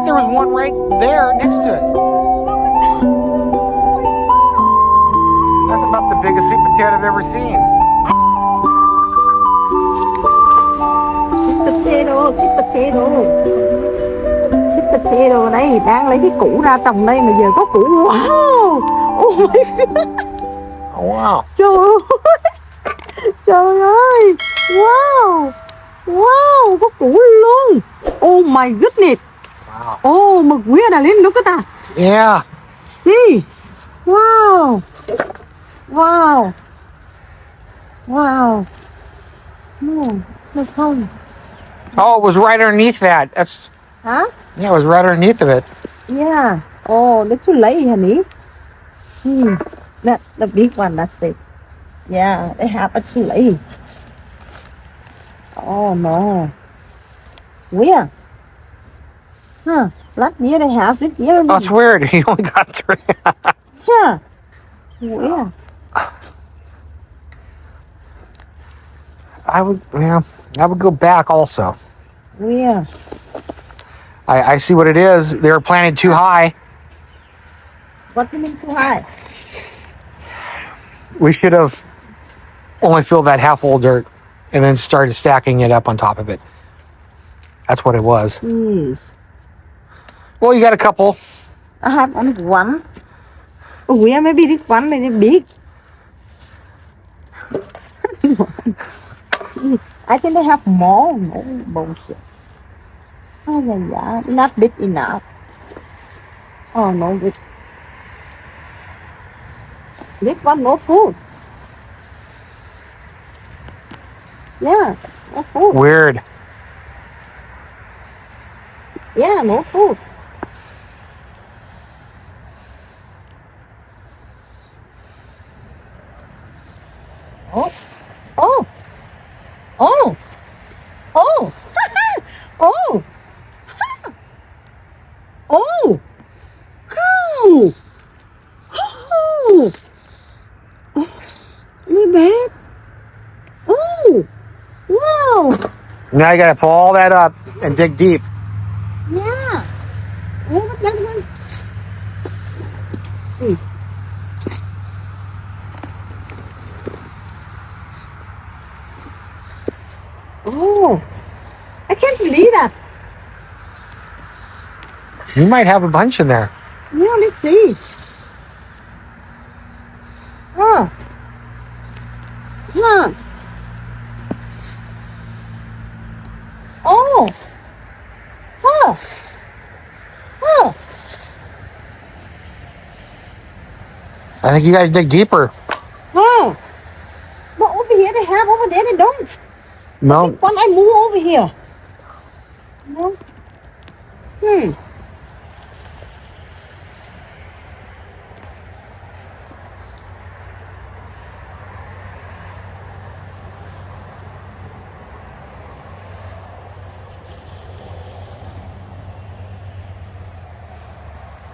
there was one right there next to it. That's about the biggest sweet potato I've ever seen. Sweet potato, sweet potato. Sweet potato đây, đang lấy cái củ ra trồng đây mà giờ có củ. Wow! Oh my God. Oh, wow. Trời ơi. Trời ơi. Wow. Wow, có củ luôn. Oh my goodness. Wow. Oh, mực quý đã lên, look at that. Yeah. See. Wow. Wow. Wow. No, look home. Oh, it was right underneath that. That's Huh? yeah, it was right underneath of it. Yeah. Oh, that's too late, honey. See. That the big one, that's it. Yeah, they have a too late. Oh no. Where? Huh. Last year they have, this year. Oh, it's weird. He only got 3. Yeah. Where? I would go back also. Where? I see what it is. They were planted too high. What do you mean too high? We should have only filled that half full of dirt and then started stacking it up on top of it. That's what it was. Jeez. Well, you got a couple. I have only one. Oh, where maybe this one is big. I think they have more. No bullshit. Oh yeah, not big enough. Oh no, this one no food. Yeah, no food. Weird. Yeah, no food. Oh, oh, oh, oh, oh, oh, oh, oh, look at that. Oh, wow. Now you got to pull all that up and dig deep. Yeah. Look at that one. See. Oh, I can't believe that. You might have a bunch in there. Yeah, let's see. Huh. Huh. Oh. Huh. Huh. I think you got to dig deeper. Huh. But over here they have, over there they don't. No. When I move over here. No.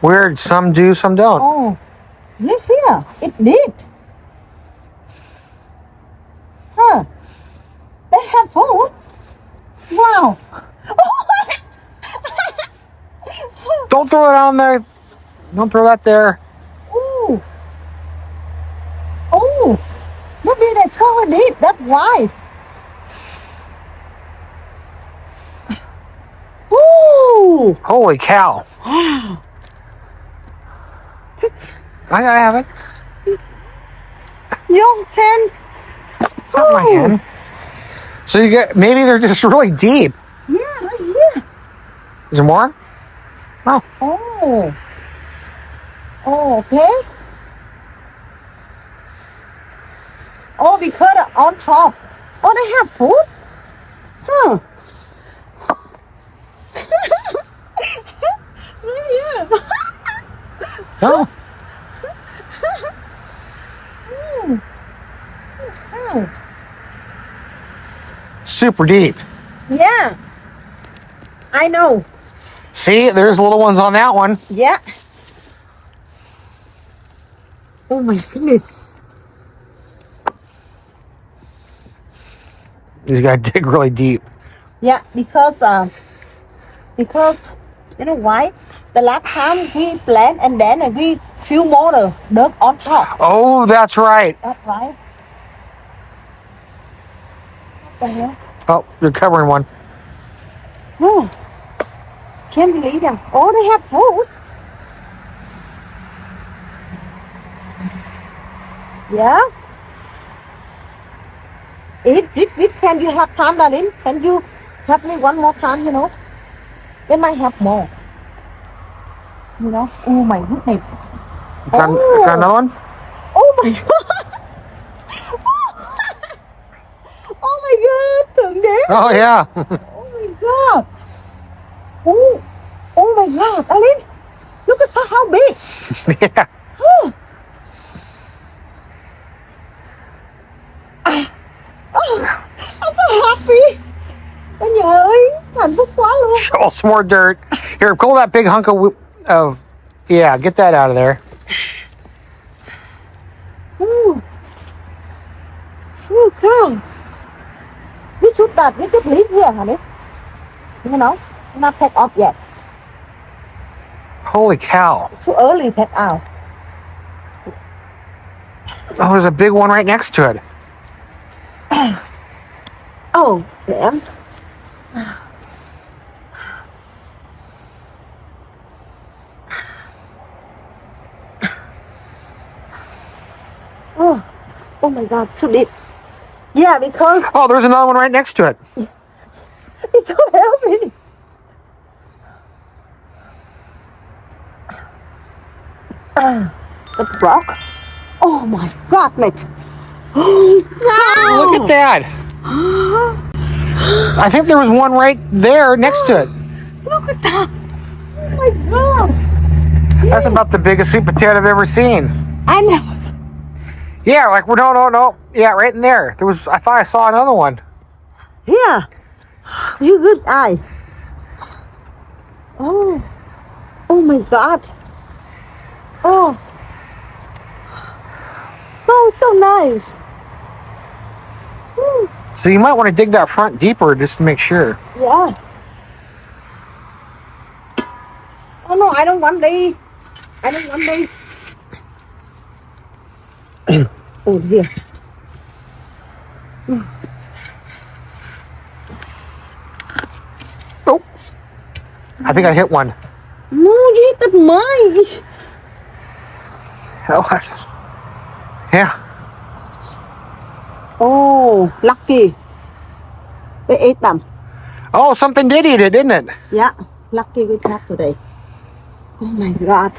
Weird. Some do, some don't. Oh. Look here. It did. Huh. They have food. Wow. Don't throw it on there. Don't throw that there. Oh. Oh. Maybe they saw it. That's why. Ooh. Holy cow. Wow. I have it. Your hand. It's not my hand. So you get, maybe they're just really deep. Yeah, right here. Is there more? Oh. Oh. Oh, okay. Oh, because on top. Oh, they have food? Huh. Right here. Oh. Oh. Super deep. Yeah. I know. See, there's little ones on that one. Yeah. Oh my goodness. You gotta dig really deep. Yeah, because You know why? The last time we plant and then we fill more the dirt on top. Oh, that's right. That's right. What the hell? Oh, you're covering one. Oh, can't believe them. Oh, they have food. Yeah. If can you have time, darling? Can you help me one more time, you know? They might have more. You know? Oh my goodness. Found another one? Oh my god. Oh my god. Thượng đế. Oh, yeah. Oh my god. Oh my god. Darling, look at how big. Yeah. I'm so happy. Cả nhà ơi, hạnh phúc quá luôn. Shovel some more dirt. Here, pull that big hunk of yeah, get that out of there. Come. We should that. We just leave here, honey. You know, not take off yet. Holy cow. Too early to take out. Oh, there's a big one right next to it. Oh, damn. Oh my god, too deep. Yeah, because Oh, there's another one right next to it. it's so heavy. The rock. Oh my god, mate. Look at that. I think there was one right there next to it. Look at that. Oh my god. That's about the biggest sweet potato I've ever seen. I know. Yeah, like no. Yeah, right in there. I thought I saw another one. Yeah. You good eye. Oh. Oh my god. Oh. So nice. So you might want to dig that front deeper just to make sure. Yeah. Oh no, I don't want these. Oh dear. Oh. I think I hit one. No, you hit the mice. Oh, yeah. Oh, lucky. They ate them. Oh, something did eat it, didn't it? Yeah, lucky we have today. Oh my god.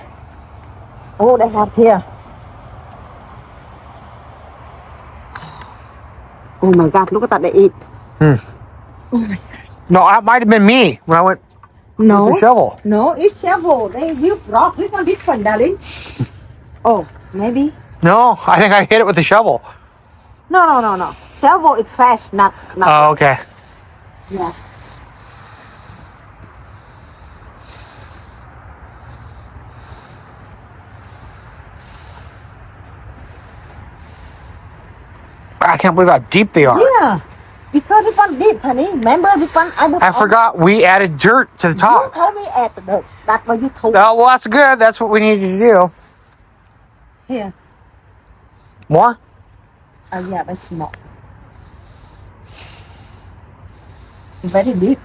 Oh, they have here. Oh my god, look at that, they eat. Oh my god. No, that might have been me when I went No. with the shovel. No, it's shovel. They use rock. Which one different, darling? Oh, maybe. No, I think I hit it with the shovel. No. Shovel is fresh, not. Oh, okay. Yeah. I can't believe how deep they are. Yeah. Because it was deep, honey. Remember which one I put I forgot we added dirt to the You top. told me at the dirt. That's what you told me. Oh, well, that's good. That's what we needed to do. Here. More? Oh yeah, but small. Very deep.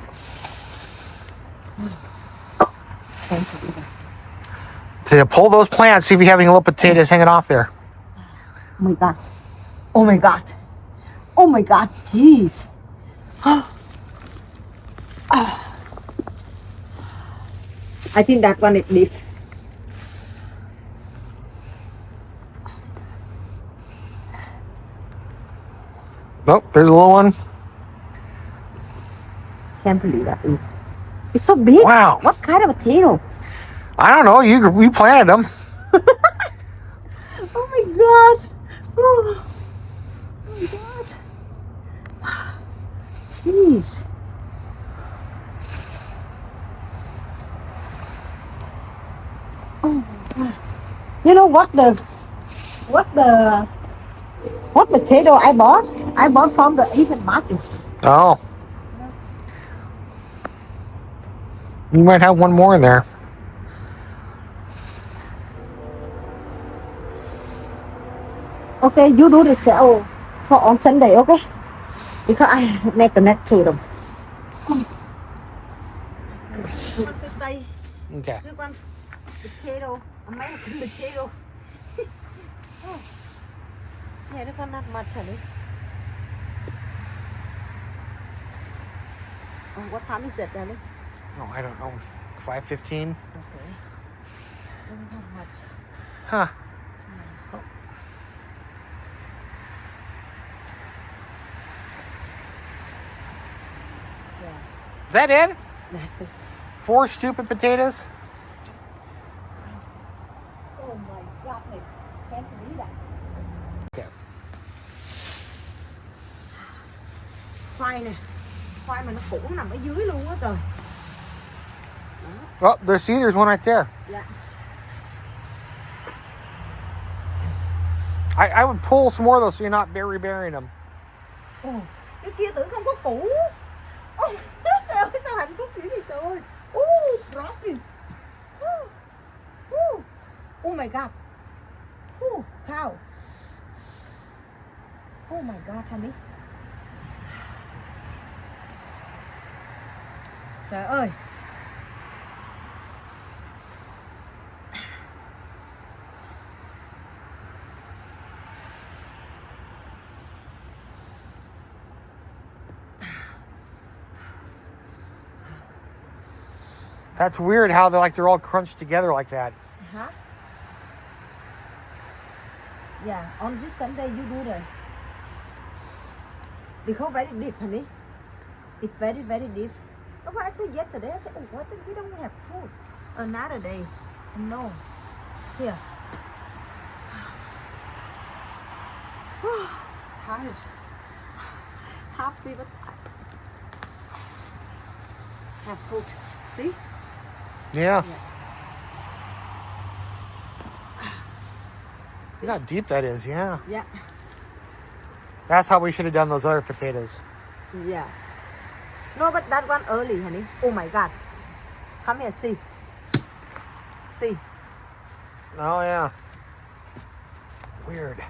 Thank you. To pull those plants, see if you have any little potatoes hanging off there. Oh my god. Oh my god. Oh my god. Jeez. I think that one is deep. Oh, there's a little one. Can't believe that. It's so big. Wow. What kind of potato? I don't know. You planted them. Oh my god. Oh my god. Jeez. Oh my god. You know what potato I bought? I bought from the Asian market. Oh. You might have one more in there. Okay, you do the sale for on Sunday, okay? Because I make the net to them. Okay. Potato, American potato. Yeah, this one not much, honey. What time is it, honey? Oh, I don't know. 5:15. Okay. Not much. Huh. Yeah. Is that it? That's it. 4 stupid potatoes? Oh my God, này. Can't believe that. Okay. Khoai nè. Khoai mà nó cũng nằm ở dưới luôn á trời. Oh, there's one right there. Dạ. I would pull some more of those so you're not burying them. Ồ, cái kia tưởng không có củ. Ồ, trời ơi, sao hạnh phúc dữ vậy trời ơi. Dropping. Oh my God. Cow. Oh my God, honey. Trời ơi. That's weird how they're all crunched together like that. Hả? Yeah, on this Sunday you do that. Because very deep, honey. It's very, very deep. That's why I said yesterday, I said, oh, what if we don't have food another day? No. Here. Tired. Happy, but have food. See? Yeah. See how deep that is, yeah. Yeah. That's how we should have done those other potatoes. Yeah. No, but that one early, honey. Oh my God. Come here, see. See. Oh, yeah. Weird.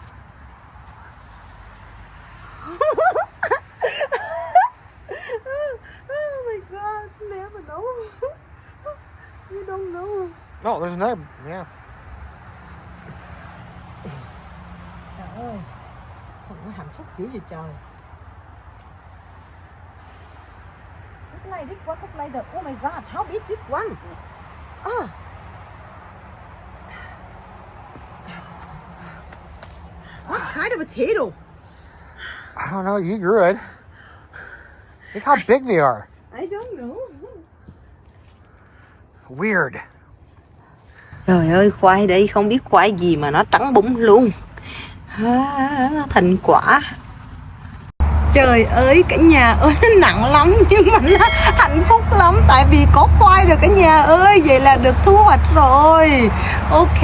Oh my God. Never know. You don't know. No, there's another, yeah. Trời ơi. Sao nó hạnh phúc dữ vậy trời. Look like this one, look like the, oh my God, how big this one? What kind of potato? I don't know, you grew it. Look how big they are. I don't know. Weird. Trời ơi, khoai đây không biết khoai gì mà nó trắng bụng luôn. Thành quả. Trời ơi, cả nhà ơi, nó nặng lắm nhưng mà nó hạnh phúc lắm tại vì có khoai rồi cả nhà ơi, vậy là được thu hoạch rồi. Ok.